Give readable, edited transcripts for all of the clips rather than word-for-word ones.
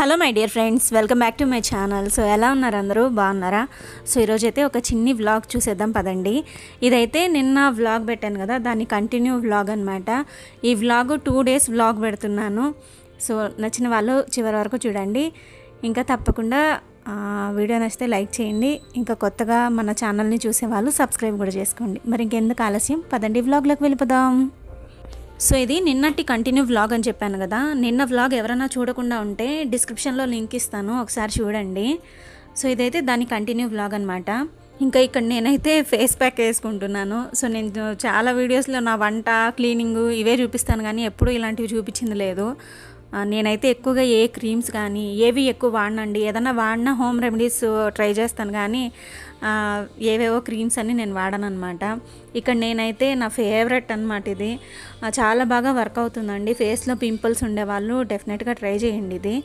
Hello my dear friends, welcome back to my channel. So ఎలా ఉన్నారు అందరూ? బాగున్నారా? సో ఈరోజైతే ఒక చిన్ని వ్లాగ్ చూసేద్దాం పదండి. ఇదైతే నిన్న వ్లాగ్ పెట్టాను కదా, దాన్ని కంటిన్యూ వ్లాగ్ అనమాట. ఈ వ్లాగ్ 2 days వ్లాగ్ పెడుతున్నాను. సో నచ్చిన వాళ్ళు చివరి వరకు చూడండి. ఇంకా తప్పకుండా వీడియో నచ్చితే లైక్ చేయండి. ఇంకా కొత్తగా మన ఛానల్ని చూసే వాళ్ళు సబ్స్క్రైబ్ కూడా చేసుకోండి. మరి ఇంకెందుకు ఆలస్యం, పదండి వ్లాగ్లోకి వెళ్ళిపోదాం. సో ఇది నిన్నటి కంటిన్యూ వ్లాగ్ అని చెప్పాను కదా. నిన్న వ్లాగ్ ఎవరైనా చూడకుండా ఉంటే డిస్క్రిప్షన్లో లింక్ ఇస్తాను, ఒకసారి చూడండి. సో ఇదైతే దాని కంటిన్యూ వ్లాగ్ అనమాట. ఇంకా ఇక్కడ నేనైతే ఫేస్ ప్యాక్ వేసుకుంటున్నాను. సో నేను చాలా వీడియోస్లో నా వంట, క్లీనింగ్ ఇవే చూపిస్తాను, కానీ ఎప్పుడూ ఇలాంటివి చూపించింది లేదు. నేనైతే ఎక్కువగా ఏ క్రీమ్స్ కానీ ఏవి ఎక్కువ వాడనండి. ఏదైనా వాడినా హోమ్ రెమెడీస్ ట్రై చేస్తాను, కానీ ఏవేవో క్రీమ్స్ అన్నీ నేను వాడను అనమాట. ఇక్కడ నేనైతే నా ఫేవరెట్ అనమాట ఇది. చాలా బాగా వర్క్ అవుతుందండి. ఫేస్లో పింపుల్స్ ఉండేవాళ్ళు డెఫినెట్గా ట్రై చేయండి ఇది.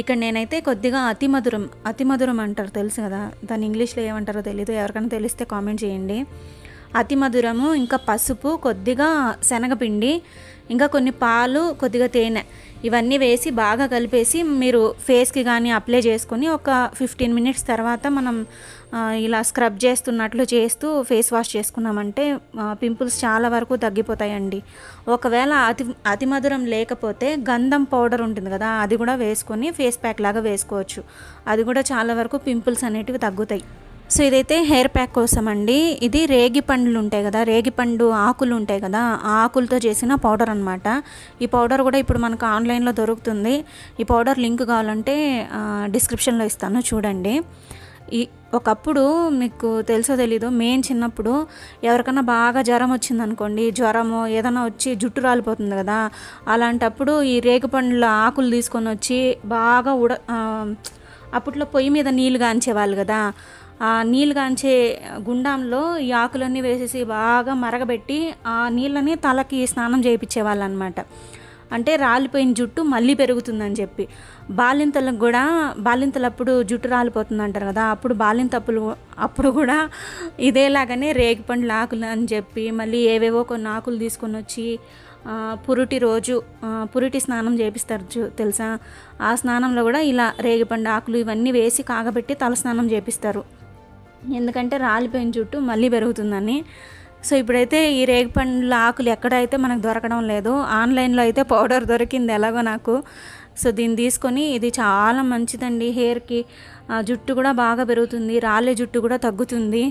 ఇక్కడ నేనైతే కొద్దిగా అతి మధురం అంటారు, తెలుసు కదా, దాన్ని ఇంగ్లీష్లో ఏమంటారో తెలీదు, ఎవరికైనా తెలిస్తే కామెంట్ చేయండి. అతి మధురము, ఇంకా పసుపు, కొద్దిగా శనగపిండి, ఇంకా కొన్ని పాలు, కొద్దిగా తేనె, ఇవన్నీ వేసి బాగా కలిపేసి మీరు ఫేస్కి కానీ అప్లై చేసుకొని ఒక 15 minutes తర్వాత మనం ఇలా స్క్రబ్ చేస్తున్నట్లు చేస్తూ ఫేస్ వాష్ చేసుకున్నామంటే పింపుల్స్ చాలా వరకు తగ్గిపోతాయండి. ఒకవేళ అతి మధురం లేకపోతే గంధం పౌడర్ ఉంటుంది కదా, అది కూడా వేసుకొని ఫేస్ ప్యాక్ లాగా వేసుకోవచ్చు. అది కూడా చాలా వరకు పింపుల్స్ అనేటివి తగ్గుతాయి. సో ఇదైతే హెయిర్ ప్యాక్ కోసం అండి. ఇది రేగి పండ్లు ఉంటాయి కదా, రేగి పండు ఆకులు ఉంటాయి కదా, ఆ ఆకులతో చేసిన పౌడర్ అనమాట. ఈ పౌడర్ కూడా ఇప్పుడు మనకు ఆన్లైన్లో దొరుకుతుంది. ఈ పౌడర్ లింక్ కావాలంటే డిస్క్రిప్షన్లో ఇస్తాను, చూడండి. ఒకప్పుడు మీకు తెలుసో తెలీదు, మేము చిన్నప్పుడు ఎవరికైనా బాగా జ్వరం వచ్చిందనుకోండి, జ్వరమో ఏదైనా వచ్చి జుట్టు రాలిపోతుంది కదా, అలాంటప్పుడు ఈ రేగి పండ్ల ఆకులు తీసుకొని వచ్చి బాగా అప్పట్లో పొయ్యి మీద నీళ్ళు కాంచేవాళ్ళు కదా, ఆ నీళ్ళు కాంచే గుండంలో ఈ ఆకులన్నీ వేసేసి బాగా మరగబెట్టి ఆ నీళ్ళని తలకి స్నానం చేయించేవాళ్ళు అనమాట. అంటే రాలిపోయిన జుట్టు మళ్ళీ పెరుగుతుందని చెప్పి. బాలింతలకు కూడా, బాలింతలప్పుడు జుట్టు రాలిపోతుంది అంటారు కదా, అప్పుడు కూడా ఇదేలాగానే రేగిపండ్ల ఆకులు అని చెప్పి మళ్ళీ ఏవేవో కొన్ని ఆకులు తీసుకొని వచ్చి పురిటి స్నానం చేపిస్తారు తెలుసా. ఆ స్నానంలో కూడా ఇలా రేగిపండు ఆకులు ఇవన్నీ వేసి కాగబెట్టి తల స్నానం చేపిస్తారు, ఎందుకంటే రాలిపోయిన జుట్టు మళ్ళీ పెరుగుతుందని. సో ఇప్పుడైతే ఈ రేగిపండ్ల ఆకులు ఎక్కడైతే మనకు దొరకడం లేదు, ఆన్లైన్లో అయితే పౌడర్ దొరికింది ఎలాగో నాకు. సో దీన్ని తీసుకొని, ఇది చాలా మంచిదండి హెయిర్కి. జుట్టు కూడా బాగా పెరుగుతుంది, రాలే జుట్టు కూడా తగ్గుతుంది.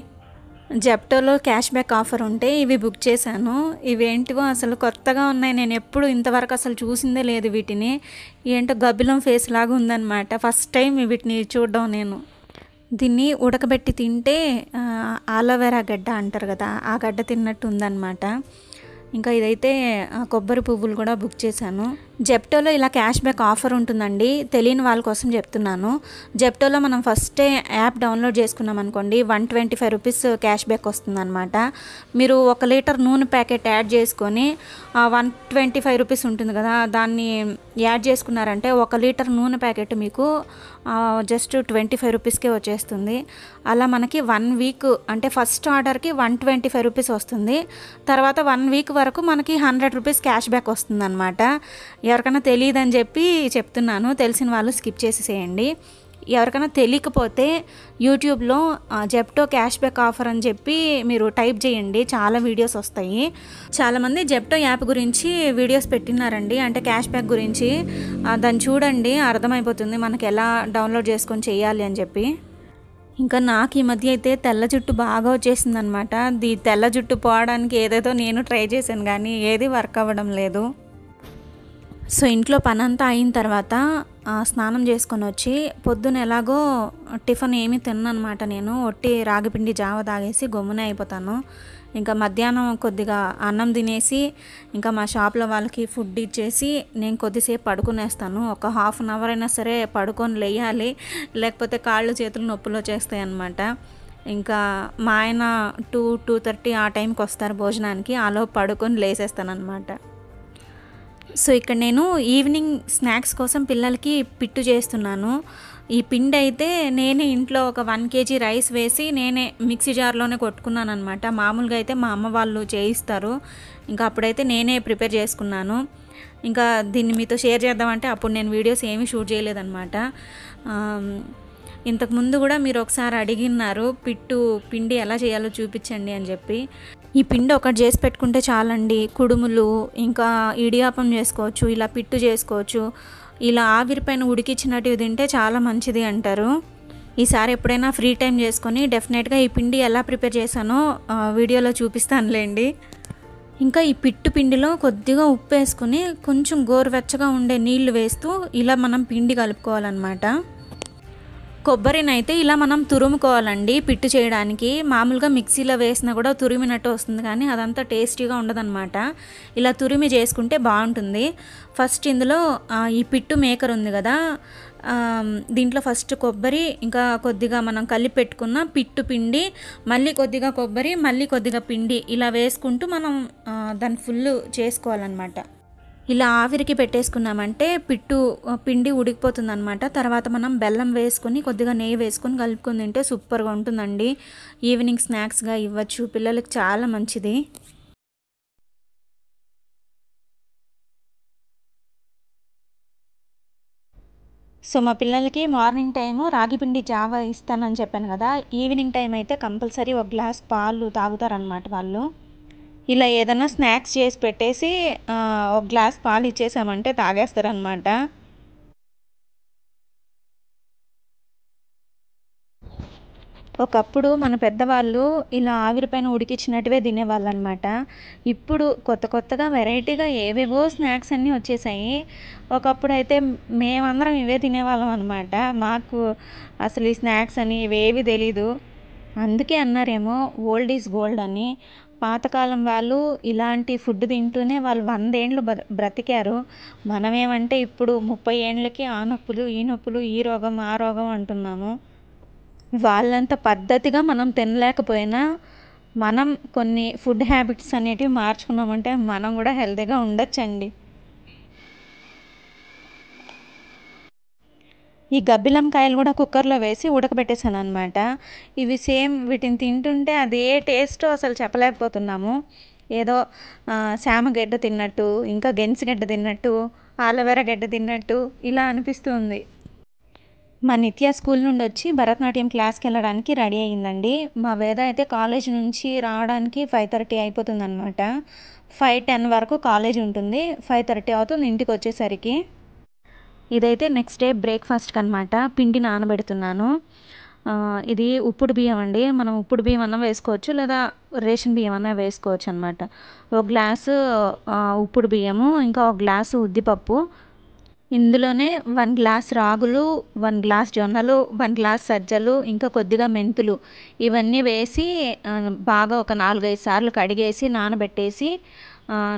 జెప్టోలో క్యాష్ బ్యాక్ ఆఫర్ ఉంటే ఇవి బుక్ చేశాను. ఇవేంటివో అసలు కొత్తగా ఉన్నాయి, నేను ఎప్పుడు ఇంతవరకు అసలు చూసిందే లేదు వీటిని. ఏంటో గబ్బిలం ఫేస్ లాగా ఉందన్నమాట, ఫస్ట్ టైం వీటిని చూడడం నేను. దీన్ని ఉడకబెట్టి తింటే ఆలోవెరా గడ్డ అంటారు కదా, ఆ గడ్డ తిన్నట్టు ఉందన్నమాట. ఇంకా ఇదైతే కొబ్బరి పువ్వులు కూడా బుక్ చేశాను. జెప్టోలో ఇలా క్యాష్ బ్యాక్ ఆఫర్ ఉంటుందండి, తెలియని వాళ్ళ కోసం చెప్తున్నాను. జెప్టోలో మనం ఫస్టే యాప్ డౌన్లోడ్ చేసుకున్నాం అనుకోండి, 125 రూపీస్ క్యాష్ బ్యాక్ వస్తుందన్నమాట. మీరు 1 లీటర్ నూనె ప్యాకెట్ యాడ్ చేసుకొని 125 రూపీస్ ఉంటుంది కదా, దాన్ని యాడ్ చేసుకున్నారంటే 1 లీటర్ నూనె ప్యాకెట్ మీకు జస్ట్ 25 రూపీస్కే వచ్చేస్తుంది. అలా మనకి 1 వీక్, అంటే ఫస్ట్ ఆర్డర్కి 125 రూపీస్ వస్తుంది. తర్వాత 1 వీక్ వరకు మనకి 100 రూపీస్ క్యాష్ బ్యాక్ వస్తుంది అనమాట. ఎవరికైనా తెలియదని చెప్పి చెప్తున్నాను, తెలిసిన వాళ్ళు స్కిప్ చేసేసేయండి. ఎవరికైనా తెలియకపోతే యూట్యూబ్లో జెప్టో క్యాష్ బ్యాక్ ఆఫర్ అని చెప్పి మీరు టైప్ చేయండి, చాలా వీడియోస్ వస్తాయి. చాలామంది జెప్టో యాప్ గురించి వీడియోస్ పెట్టినారండి, అంటే క్యాష్ బ్యాక్ గురించి. దాన్ని చూడండి, అర్థమైపోతుంది మనకి ఎలా డౌన్లోడ్ చేసుకొని చేయాలి అని చెప్పి. ఇంకా నాకు ఈ మధ్య అయితే తెల్ల జుట్టు బాగా వచ్చేసింది అనమాట. తెల్ల జుట్టు పోవడానికి ఏదేదో నేను ట్రై చేశాను, కానీ ఏది వర్క్ అవ్వడం లేదు. సో ఇంట్లో పనంతా అయిన తర్వాత స్నానం చేసుకొని వచ్చి పొద్దున ఎలాగో టిఫిన్ ఏమీ తిన్ననమాట. నేను ఒట్టి రాగిపిండి జావ తాగేసి గమ్మునే అయిపోతాను. ఇంకా మధ్యాహ్నం కొద్దిగా అన్నం తినేసి ఇంకా మా షాప్లో వాళ్ళకి ఫుడ్ ఇచ్చేసి నేను కొద్దిసేపు పడుకునేస్తాను. ఒక 1/2 hour అయినా సరే పడుకొని లేయాలి, లేకపోతే కాళ్ళు చేతులు నొప్పులు వచ్చేస్తాయి అన్నమాట. ఇంకా మా ఆయన 2-2:30 ఆ టైంకి వస్తారు భోజనానికి, ఆలోపు పడుకొని లేసేస్తాను అనమాట. సో ఇక్కడ నేను ఈవినింగ్ స్నాక్స్ కోసం పిల్లలకి పిట్టు చేస్తున్నాను. ఈ పిండి అయితే నేనే ఇంట్లో ఒక 1 kg రైస్ వేసి నేనే మిక్సీ జార్లోనే కొట్టుకున్నాను అనమాట. మామూలుగా అయితే మా అమ్మ వాళ్ళు చేయిస్తారు, ఇంకా అప్పుడైతే నేనే ప్రిపేర్ చేసుకున్నాను. ఇంకా దీన్ని మీతో షేర్ చేద్దామంటే అప్పుడు నేను వీడియోస్ ఏమీ షూట్ చేయలేదన్నమాట. ఇంతకుముందు కూడా మీరు ఒకసారి అడిగినారు పిట్టు పిండి ఎలా చేయాలో చూపించండి అని చెప్పి. ఈ పిండి ఒకటి చేసి పెట్టుకుంటే చాలండి, కుడుములు ఇంకా ఇడియాపం చేసుకోవచ్చు, ఇలా పిట్టు చేసుకోవచ్చు. ఇలా ఆవిరిపైన ఉడికించినట్టు తింటే చాలా మంచిది అంటారు. ఈసారి ఎప్పుడైనా ఫ్రీ టైం చేసుకొని డెఫినెట్గా ఈ పిండి ఎలా ప్రిపేర్ చేశానో వీడియోలో చూపిస్తానులేండి. ఇంకా ఈ పిట్టు పిండిలో కొద్దిగా ఉప్పు వేసుకొని కొంచెం గోరువెచ్చగా ఉండే నీళ్లు వేస్తూ ఇలా మనం పిండి కలుపుకోవాలన్నమాట. కొబ్బరిని అయితే ఇలా మనం తురుముకోవాలండి పిట్టు చేయడానికి. మామూలుగా మిక్సీలో వేసినా కూడా తురిమినట్టు వస్తుంది, కానీ అదంతా టేస్టీగా ఉండదన్నమాట. ఇలా తురిమి చేసుకుంటే బాగుంటుంది. ఫస్ట్ ఇందులో ఈ పిట్టు మేకర్ ఉంది కదా, దీంట్లో ఫస్ట్ కొబ్బరి, ఇంకా కొద్దిగా మనం కలిపి పెట్టుకున్న పిట్టు పిండి, మళ్ళీ కొద్దిగా కొబ్బరి, మళ్ళీ కొద్దిగా పిండి ఇలా వేసుకుంటూ మనం దాన్ని ఫుల్ చేసుకోవాలన్నమాట. ఇలా ఆవిరికి పెట్టేసుకున్నామంటే పిట్టు పిండి ఉడికిపోతుంది అనమాట. తర్వాత మనం బెల్లం వేసుకొని కొద్దిగా నెయ్యి వేసుకొని కలుపుకొని తింటే సూపర్గా ఉంటుందండి. ఈవినింగ్ స్నాక్స్గా ఇవ్వచ్చు, పిల్లలకి చాలా మంచిది. సో మా పిల్లలకి మార్నింగ్ టైము రాగి పిండి జావ ఇస్తానని చెప్పాను కదా, ఈవినింగ్ టైం అయితే కంపల్సరీ ఒక గ్లాస్ పాలు తాగుతారనమాట వాళ్ళు. ఇలా ఏదైనా స్నాక్స్ చేసి పెట్టేసి ఒక గ్లాస్ పాలు ఇచ్చేసామంటే తాగేస్తారనమాట. ఒకప్పుడు మన పెద్దవాళ్ళు ఇలా ఆవిరిపైన ఉడికించినట్టువే తినేవాళ్ళు అనమాట. ఇప్పుడు కొత్త కొత్తగా వెరైటీగా ఏవేవో స్నాక్స్ అన్నీ వచ్చేసాయి. ఒకప్పుడు అయితే మేమందరం ఇవే తినేవాళ్ళం అనమాట. మాకు అసలు ఈ స్నాక్స్ అని ఇవేవి తెలీదు. అందుకే అన్నారేమో ఓల్డ్ ఈజ్ గోల్డ్ అని. పాతకాలం వాళ్ళు ఇలాంటి ఫుడ్ తింటూనే వాళ్ళు 100 ఏండ్లు బ్రతికారు. మనమేమంటే ఇప్పుడు 30 ఏండ్లకి ఆ నొప్పులు ఈ నొప్పులు, ఈ రోగం ఆ రోగం అంటున్నాము. వాళ్ళంత పద్ధతిగా మనం తినలేకపోయినా మనం కొన్ని ఫుడ్ హ్యాబిట్స్ అనేటివి మార్చుకున్నామంటే మనం కూడా హెల్తీగా ఉండొచ్చండి. ఈ గబ్బిలంకాయలు కూడా కుక్కర్లో వేసి ఉడకబెట్టేసాను అనమాట. ఇవి సేమ్ వీటిని తింటుంటే అదే టేస్ట్ అసలు చెప్పలేకపోతున్నాము. ఏదో శామగడ్డ తిన్నట్టు, ఇంకా గెన్సిగడ్డ తిన్నట్టు, ఆలవేరా గడ్డ తిన్నట్టు ఇలా అనిపిస్తుంది. మా నిత్య స్కూల్ నుండి వచ్చి భరతనాట్యం క్లాస్కి వెళ్ళడానికి రెడీ అయ్యిందండి. మా వేద అయితే కాలేజ్ నుంచి రావడానికి 5:30 అయిపోతుంది అనమాట. 5:10 వరకు కాలేజ్ ఉంటుంది, 5:30 అవుతుంది ఇంటికి వచ్చేసరికి. ఇదైతే నెక్స్ట్ డే బ్రేక్ఫాస్ట్కి అనమాట. పిండి నానబెడుతున్నాను. ఇది ఉప్పుడు బియ్యం అండి. మనం ఉప్పుడు బియ్యం అన్నా వేసుకోవచ్చు, లేదా రేషన్ బియ్యం అన్నా వేసుకోవచ్చు అనమాట. ఒక గ్లాసు ఉప్పుడు బియ్యము, ఇంకా ఒక గ్లాసు ఉద్దిపప్పు, ఇందులోనే 1 గ్లాస్ రాగులు, 1 గ్లాస్ జొన్నలు, 1 గ్లాస్ సజ్జలు, ఇంకా కొద్దిగా మెంతులు ఇవన్నీ వేసి బాగా ఒక 4-5 సార్లు కడిగేసి నానబెట్టేసి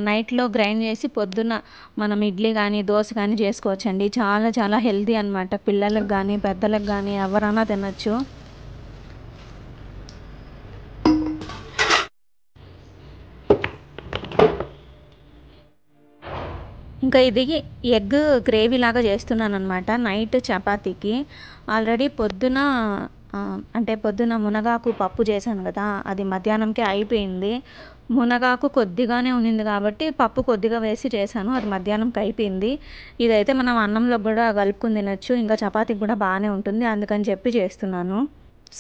నైట్లో గ్రైండ్ చేసి పొద్దున్న మనం ఇడ్లీ కానీ దోశ కానీ చేసుకోవచ్చండి. చాలా చాలా హెల్తీ అనమాట. పిల్లలకు కానీ పెద్దలకు కానీ ఎవరైనా తినచ్చు. ఇంకా ఇది ఎగ్ గ్రేవీ లాగా చేస్తున్నాను అనమాట నైట్ చపాతీకి. ఆల్రెడీ పొద్దున అంటే పొద్దున మునగాకు పప్పు చేశాను కదా, అది మధ్యాహ్నంకే అయిపోయింది. మునగాకు కొద్దిగానే ఉన్నింది కాబట్టి పప్పు కొద్దిగా వేసి చేశాను, అది మధ్యాహ్నంకి అయిపోయింది. ఇదైతే మనం అన్నంలో కూడా కలుపుకుని తినచ్చు, ఇంకా చపాతీకి కూడా బాగానే ఉంటుంది, అందుకని చెప్పి చేస్తున్నాను.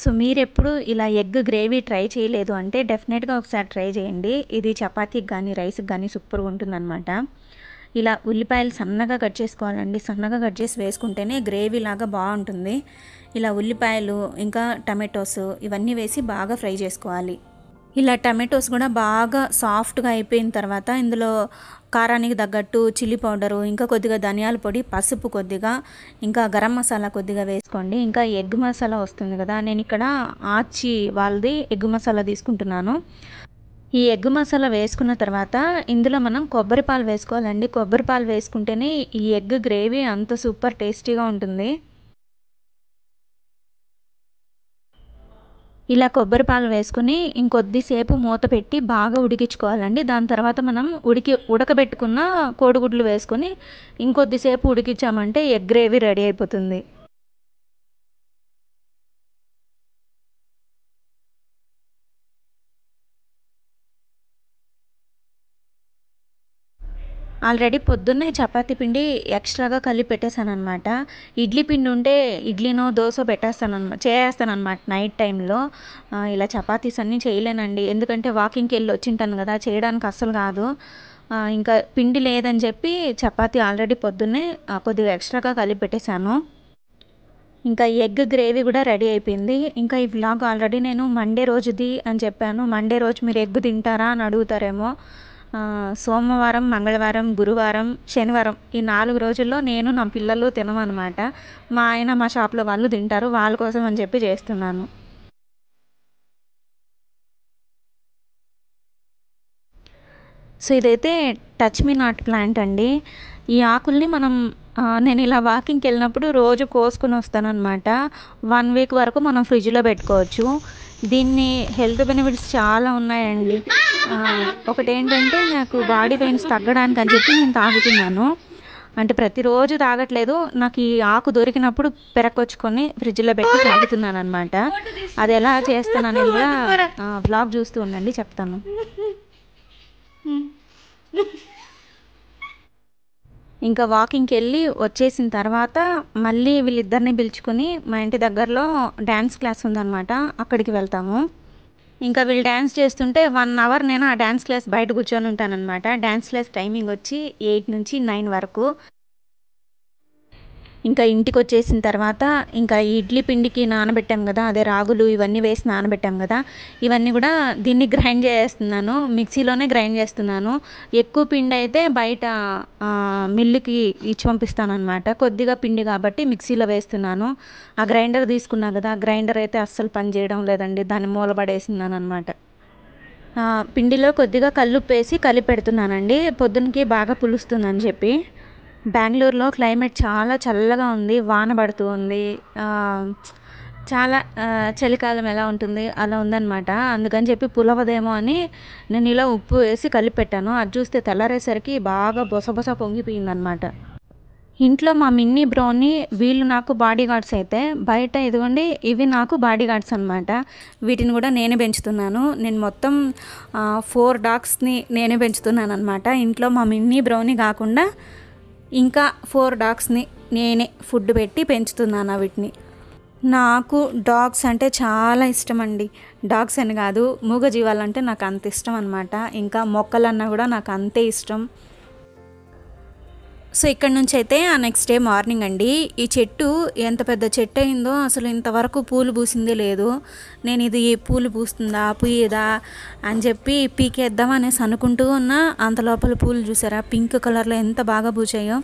సో మీరు ఎప్పుడు ఇలా ఎగ్ గ్రేవీ ట్రై చేయలేదు అంటే డెఫినెట్గా ఒకసారి ట్రై చేయండి. ఇది చపాతీకి కానీ రైస్కి కానీ సూపర్గా ఉంటుందన్నమాట. ఇలా ఉల్లిపాయలు సన్నగా కట్ చేసుకోవాలండి. సన్నగా కట్ చేసి వేసుకుంటేనే గ్రేవీ లాగా బాగుంటుంది. ఇలా ఉల్లిపాయలు ఇంకా టమాటోస్ ఇవన్నీ వేసి బాగా ఫ్రై చేసుకోవాలి. ఇలా టమాటోస్ కూడా బాగా సాఫ్ట్గా అయిపోయిన తర్వాత ఇందులో కారానికి తగ్గట్టు చిల్లీ పౌడరు, ఇంకా కొద్దిగా ధనియాల పొడి, పసుపు కొద్దిగా, ఇంకా గరం మసాలా కొద్దిగా వేసుకోండి. ఇంకా ఎగ్ మసాలా వస్తుంది కదా, నేను ఇక్కడ ఆచి వాళ్ళది ఎగ్ మసాలా తీసుకుంటున్నాను. ఈ ఎగ్ మసాలా వేసుకున్న తర్వాత ఇందులో మనం కొబ్బరి పాలు వేసుకోవాలండి. కొబ్బరి పాలు వేసుకుంటేనే ఈ ఎగ్ గ్రేవీ అంత సూపర్ టేస్టీగా ఉంటుంది. ఇలా కొబ్బరి పాలు వేసుకుని ఇంకొద్దిసేపు మూత పెట్టి బాగా ఉడికించుకోవాలండి. దాని తర్వాత మనం ఉడకబెట్టుకున్న కోడిగుడ్లు వేసుకొని ఇంకొద్దిసేపు ఉడికించామంటే ఎగ్ గ్రేవీ రెడీ అయిపోతుంది. ఆల్రెడీ పొద్దున్నే చపాతీ పిండి ఎక్స్ట్రాగా కలిపి పెట్టేశాను అనమాట. ఇడ్లీ పిండి ఉంటే ఇడ్లీనో దోశ చేసేస్తానమాట నైట్ టైంలో. ఇలా చపాతీస్ అన్నీ చేయలేనండి, ఎందుకంటే వాకింగ్కి వెళ్ళి వచ్చింటాను కదా, చేయడానికి అస్సలు కాదు. ఇంకా పిండి లేదని చెప్పి చపాతీ ఆల్రెడీ పొద్దున్నే కొద్దిగా ఎక్స్ట్రాగా కలిపి పెట్టేశాను. ఇంకా ఎగ్ గ్రేవీ కూడా రెడీ అయిపోయింది. ఇంకా ఈ వ్లాగ్ ఆల్రెడీ నేను మండే రోజుది అని చెప్పాను. మండే రోజు మీరు ఎగ్ తింటారా అని అడుగుతారేమో. సోమవారం, మంగళవారం, గురువారం, శనివారం ఈ 4 రోజుల్లో నేను నా పిల్లలు తినమన్నమాట. మా ఆయన మా షాప్లో వాళ్ళు తింటారు, వాళ్ళ కోసం అని చెప్పి చేస్తున్నాను. సో ఇదైతే టచ్ మీ నాట్ ప్లాంట్ అండి. ఈ ఆకుల్ని నేను ఇలా వాకింగ్కి వెళ్ళినప్పుడు రోజు కోసుకొని వస్తానన్నమాట. 1 వీక్ వరకు మనం ఫ్రిడ్జ్లో పెట్టుకోవచ్చు. దీన్ని హెల్త్ బెనిఫిట్స్ చాలా ఉన్నాయండి. ఒకటి ఏంటంటే, నాకు బాడీ పెయిన్స్ తగ్గడానికి అని చెప్పి నేను తాగుతున్నాను. అంటే ప్రతిరోజు తాగట్లేదు, నాకు ఈ ఆకు దొరికినప్పుడు పెరకొచ్చుకొని ఫ్రిడ్జ్లో పెట్టి తాగుతున్నాను అనమాట. అది ఎలా చేస్తాను అనేది కూడా వ్లాగ్ చూస్తూ ఉండండి, చెప్తాను. ఇంకా వాకింగ్కి వెళ్ళి వచ్చేసిన తర్వాత మళ్ళీ వీళ్ళిద్దరిని పిలుచుకొని మా ఇంటి దగ్గరలో డ్యాన్స్ క్లాస్ ఉందన్నమాట, అక్కడికి వెళ్తాము. ఇంకా వీళ్ళు డ్యాన్స్ చేస్తుంటే 1 అవర్ నేను ఆ డ్యాన్స్ క్లాస్ బయట కూర్చొని ఉంటానన్నమాట. డ్యాన్స్ క్లాస్ టైమింగ్ వచ్చి 8 నుంచి 9 వరకు. ఇంకా ఇంటికి వచ్చేసిన తర్వాత ఇంకా ఇడ్లీ పిండికి నానబెట్టాం కదా, అదే రాగులు ఇవన్నీ వేసి నానబెట్టాం కదా, ఇవన్నీ కూడా దీన్ని గ్రైండ్ చేస్తున్నాను, మిక్సీలోనే గ్రైండ్ చేస్తున్నాను. ఎక్కువ పిండి అయితే బయట మిల్లుకి ఇచ్చి పంపిస్తాను అనమాట. కొద్దిగా పిండి కాబట్టి మిక్సీలో వేస్తున్నాను. ఆ గ్రైండర్ తీసుకున్నా కదా, ఆ గ్రైండర్ అయితే అస్సలు పని చేయడం లేదండి, దాన్ని మూలబడేసినాను అనమాట. పిండిలో కొద్దిగా కల్లుప్పు వేసి కలిపి పెడుతున్నానండి, పొద్దునకి బాగా పులుస్తుందని చెప్పి. బెంగళూరులో క్లైమేట్ చాలా చల్లగా ఉంది, వాన పడుతూ ఉంది. చాలా చలికాలం ఎలా ఉంటుంది అలా ఉందన్నమాట. అందుకని చెప్పి పులవదేమో అని నేను ఇలా ఉప్పు వేసి కలిపి పెట్టాను. అది చూస్తే తెల్లారేసరికి బాగా బొసబొస పొంగిపోయిందనమాట. ఇంట్లో మా మిన్నీ బ్రౌని వీళ్ళు నాకు బాడీ గార్డ్స్ అయితే, బయట ఇదిగోండి ఇవి నాకు బాడీ గార్డ్స్ అనమాట. వీటిని కూడా నేనే పెంచుతున్నాను. నేను మొత్తం 4 డాగ్స్ని నేనే పెంచుతున్నాను అనమాట. ఇంట్లో మా మిన్నీ బ్రౌని కాకుండా ఇంకా 4 డాగ్స్ని నేనే ఫుడ్ పెట్టి పెంచుతున్నాను వీటిని. నాకు డాగ్స్ అంటే చాలా ఇష్టం అండి. డాగ్స్ అని కాదు, మూగజీవాలంటే నాకు అంత ఇష్టం అనమాట. ఇంకా మొక్కలన్నా కూడా నాకు అంతే ఇష్టం. సో ఇక్కడ నుంచి అయితే ఆ నెక్స్ట్ డే మార్నింగ్ అండి, ఈ చెట్టు ఎంత పెద్ద చెట్టు అయిందో అసలు ఇంతవరకు పూలు పూసిందే లేదు. నేను ఇది పూలు పూస్తుందా పూయేదా అని చెప్పి పీకేద్దాం అనేసి అనుకుంటూ ఉన్నా, అంత లోపల పూలు చూసారా పింక్ కలర్లో ఎంత బాగా పూచాయో.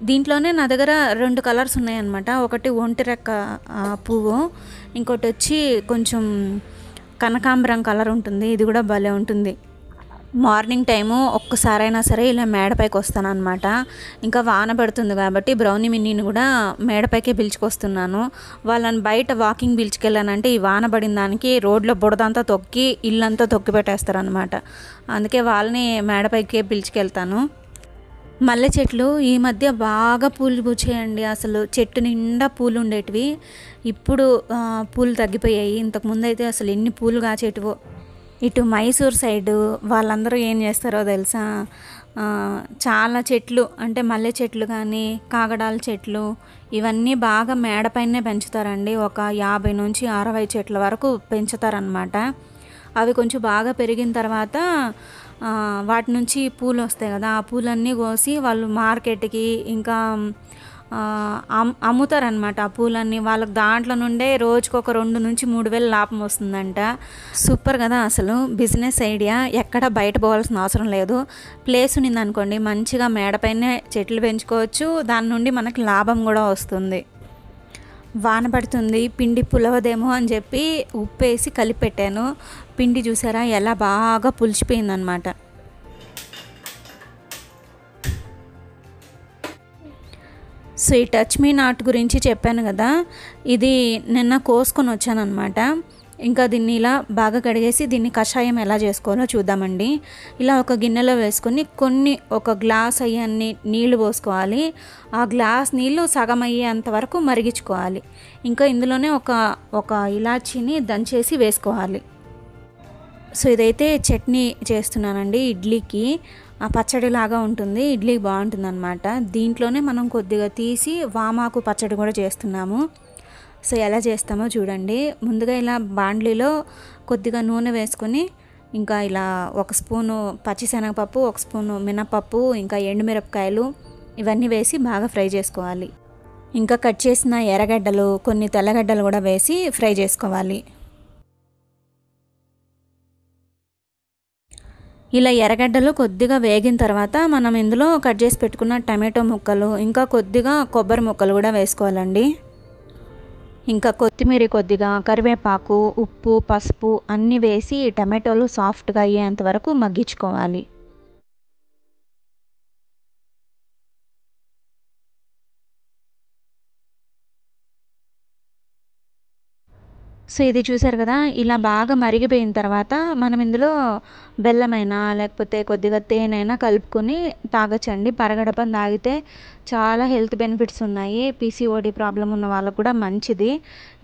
దీంట్లోనే నా దగ్గర 2 కలర్స్ ఉన్నాయన్నమాట. ఒకటి ఒంటిరెక్క పువ్వు, ఇంకోటి వచ్చి కొంచెం కనకాంబరం కలర్ ఉంటుంది, ఇది కూడా భలే ఉంటుంది. మార్నింగ్ టైము ఒక్కసారైనా సరే ఇలా మేడపైకి వస్తాను అనమాట. ఇంకా వాన పడుతుంది కాబట్టి బ్రౌనీ మిన్నీని కూడా మేడపైకే పిలుచుకొస్తున్నాను. వాళ్ళని బయట వాకింగ్ పిలుచుకెళ్ళానంటే ఈ వాన పడిన దానికి రోడ్లో బుడదంతా తొక్కి ఇల్లంతా తొక్కి పెట్టేస్తారనమాట. అందుకే వాళ్ళని మేడపైకే పిలుచుకెళ్తాను. మల్లె చెట్లు ఈ మధ్య బాగా పూలు పూచేయండి. అసలు చెట్టు నిండా పూలు ఉండేటివి, ఇప్పుడు పూలు తగ్గిపోయాయి. ఇంతకుముందు అయితే అసలు ఎన్ని పూలు కాచేటివో. ఇటు మైసూర్ సైడు వాళ్ళందరూ ఏం చేస్తారో తెలుసా, చాలా చెట్లు అంటే మల్లె చెట్లు కానీ కాగడాల చెట్లు ఇవన్నీ బాగా మేడపైనే పెంచుతారండి. ఒక 50 నుంచి 60 చెట్ల వరకు పెంచుతారనమాట. అవి కొంచెం బాగా పెరిగిన తర్వాత వాటి నుంచి పూలు వస్తాయి కదా, ఆ పూలన్నీ కోసి వాళ్ళు మార్కెట్కి ఇంకా అమ్ముతారనమాట. ఆ పూలన్నీ వాళ్ళకి దాంట్లో నుండే రోజుకు ఒక 2 నుంచి 3 వేలు లాభం వస్తుందంట. సూపర్ కదా అసలు బిజినెస్ ఐడియా. ఎక్కడ బయట పోవాల్సిన అవసరం లేదు. ప్లేస్ ఉన్నింది అనుకోండి, మంచిగా మేడపైనే చెట్లు పెంచుకోవచ్చు, దాని నుండి మనకి లాభం కూడా వస్తుంది. వాన పడుతుంది, పిండి పులవదేమో అని చెప్పి ఉప్పేసి కలిపి పెట్టాను. పిండి చూసారా ఎలా బాగా పులిచిపోయిందనమాట. సో ఈ టచ్ మీ నాట్ గురించి చెప్పాను కదా, ఇది నిన్న కోసుకొని వచ్చానమాట. ఇంకా దీన్ని ఇలా బాగా కడిగేసి దీన్ని కషాయం ఎలా చేసుకోవాలో చూద్దామండి. ఇలా ఒక గిన్నెలో వేసుకొని ఒక గ్లాస్ అయ్యన్ని నీళ్లు పోసుకోవాలి. ఆ గ్లాస్ నీళ్ళు సగం అయ్యేంత వరకు మరిగించుకోవాలి. ఇంకా ఇందులోనే ఒక ఇలాచీని దంచేసి వేసుకోవాలి. సో ఇదైతే చట్నీ చేస్తున్నానండి ఇడ్లీకి. పచ్చడిలాగా ఉంటుంది, ఇడ్లీకి బాగుంటుంది అనమాట. దీంట్లోనే మనం కొద్దిగా తీసి వామాకు పచ్చడి కూడా చేస్తున్నాము. సో ఎలా చేస్తామో చూడండి. ముందుగా ఇలా బాండ్లీలో కొద్దిగా నూనె వేసుకొని, ఇంకా ఇలా 1 స్పూను పచ్చిశనగపప్పు, 1 స్పూను మినపప్పు, ఇంకా ఎండుమిరపకాయలు ఇవన్నీ వేసి బాగా ఫ్రై చేసుకోవాలి. ఇంకా కట్ చేసిన ఎర్రగడ్డలు, కొన్ని తెల్లగడ్డలు కూడా వేసి ఫ్రై చేసుకోవాలి. ఇలా ఎర్రగడ్డలు కొద్దిగా వేగిన తర్వాత మనం ఇందులో కట్ చేసి పెట్టుకున్న టమాటో ముక్కలు, ఇంకా కొద్దిగా కొబ్బరి ముక్కలు కూడా వేసుకోవాలండి. ఇంకా కొత్తిమీర కొద్దిగా, కరివేపాకు, ఉప్పు, పసుపు అన్నీ వేసి టమాటోలు సాఫ్ట్గా అయ్యేంత వరకు మగ్గించుకోవాలి. సో ఇది చూసారు కదా, ఇలా బాగా మరిగిపోయిన తర్వాత మనం ఇందులో బెల్లమైనా లేకపోతే కొద్దిగా తేనైనా కలుపుకొని తాగొచ్చండి. పరగడపని తాగితే చాలా హెల్త్ బెనిఫిట్స్ ఉన్నాయి. పీసీఓడి ప్రాబ్లం ఉన్న వాళ్ళకు కూడా మంచిది.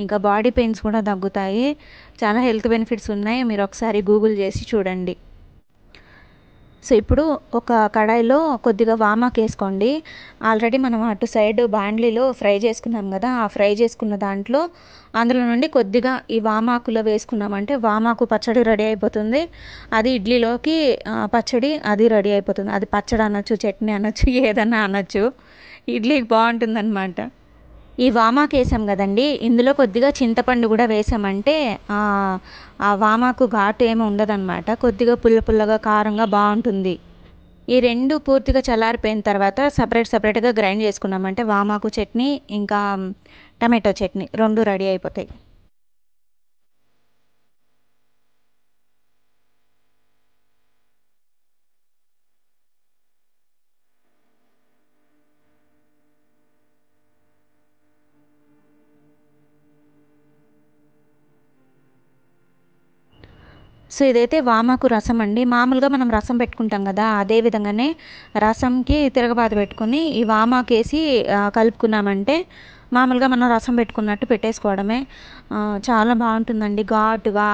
ఇంకా బాడీ పెయిన్స్ కూడా తగ్గుతాయి. చాలా హెల్త్ బెనిఫిట్స్ ఉన్నాయి, మీరు ఒకసారి గూగుల్ చేసి చూడండి. సో ఇప్పుడు ఒక కడాయిలో కొద్దిగా వామాకు వేసుకోండి. ఆల్రెడీ మనం అటు సైడ్ బాండ్లీలో ఫ్రై చేసుకున్నాం కదా, ఆ ఫ్రై చేసుకున్న దాంట్లో అందులో నుండి కొద్దిగా ఈ వామాకులో వేసుకున్నామంటే వామాకు పచ్చడి రెడీ అయిపోతుంది. అది ఇడ్లీలోకి పచ్చడి అది రెడీ అయిపోతుంది. అది పచ్చడి అనొచ్చు, చట్నీ అనొచ్చు, ఏదన్నా అనొచ్చు. ఇడ్లీకి బాగుంటుందన్నమాట. ఈ వామాకు వేసాం కదండి, ఇందులో కొద్దిగా చింతపండు కూడా వేసామంటే ఆ వామాకు ఘాటు ఏమి ఉండదన్నమాట. కొద్దిగా పుల్ల పుల్లగా కారంగా బాగుంటుంది. ఈ రెండు పూర్తిగా చల్లారిపోయిన తర్వాత సపరేట్గా గ్రైండ్ చేసుకున్నామంటే వామాకు చట్నీ ఇంకా టమాటో చట్నీ రెండు రెడీ అయిపోతాయి. సో ఇదైతే వామాకు రసం అండి. మామూలుగా మనం రసం పెట్టుకుంటాం కదా, అదే విధంగానే రసంకి తిరగబాత పెట్టుకొని ఈ వామాకు వేసి కలుపుకున్నామంటే మామూలుగా మనం రసం పెట్టుకున్నట్టు పెట్టేసుకోవడమే. చాలా బాగుంటుందండి, ఘాటుగా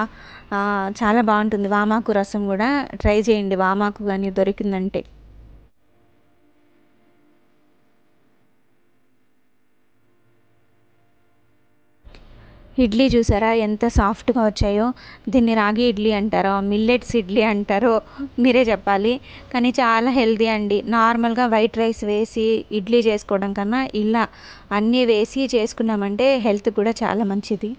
చాలా బాగుంటుంది వామాకు రసం కూడా. ట్రై చేయండి వామాకు కానీ దొరికిందంటే. ఇడ్లీ చూసారా ఎంత సాఫ్ట్గా వచ్చాయో. దీన్ని రాగి ఇడ్లీ అంటారో, మిల్లెట్స్ ఇడ్లీ అంటారో మీరే చెప్పాలి. కానీ చాలా హెల్తీ అండి. నార్మల్గా వైట్ రైస్ వేసి ఇడ్లీ చేసుకోవడం కన్నా ఇలా అన్నీ వేసి చేసుకున్నామంటే హెల్త్ కూడా చాలా మంచిది.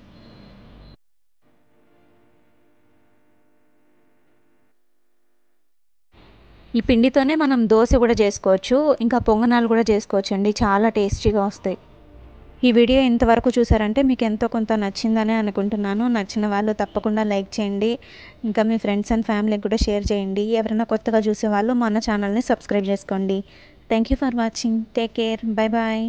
ఈ పిండితోనే మనం దోశ కూడా చేసుకోవచ్చు, ఇంకా పొంగనాలు కూడా చేసుకోవచ్చు అండి, చాలా టేస్టీగా వస్తాయి. ఈ వీడియో ఇంతవరకు చూసారంటే మీకు ఎంతో కొంత నచ్చిందనే అనుకుంటున్నాను. నచ్చిన వాళ్ళు తప్పకుండా లైక్ చేయండి. ఇంకా మీ ఫ్రెండ్స్ అండ్ ఫ్యామిలీకి కూడా షేర్ చేయండి. ఎవరైనా కొత్తగా చూసే వాళ్ళు మన ఛానల్ని సబ్స్క్రైబ్ చేసుకోండి. Thank you for watching. Take care. Bye bye.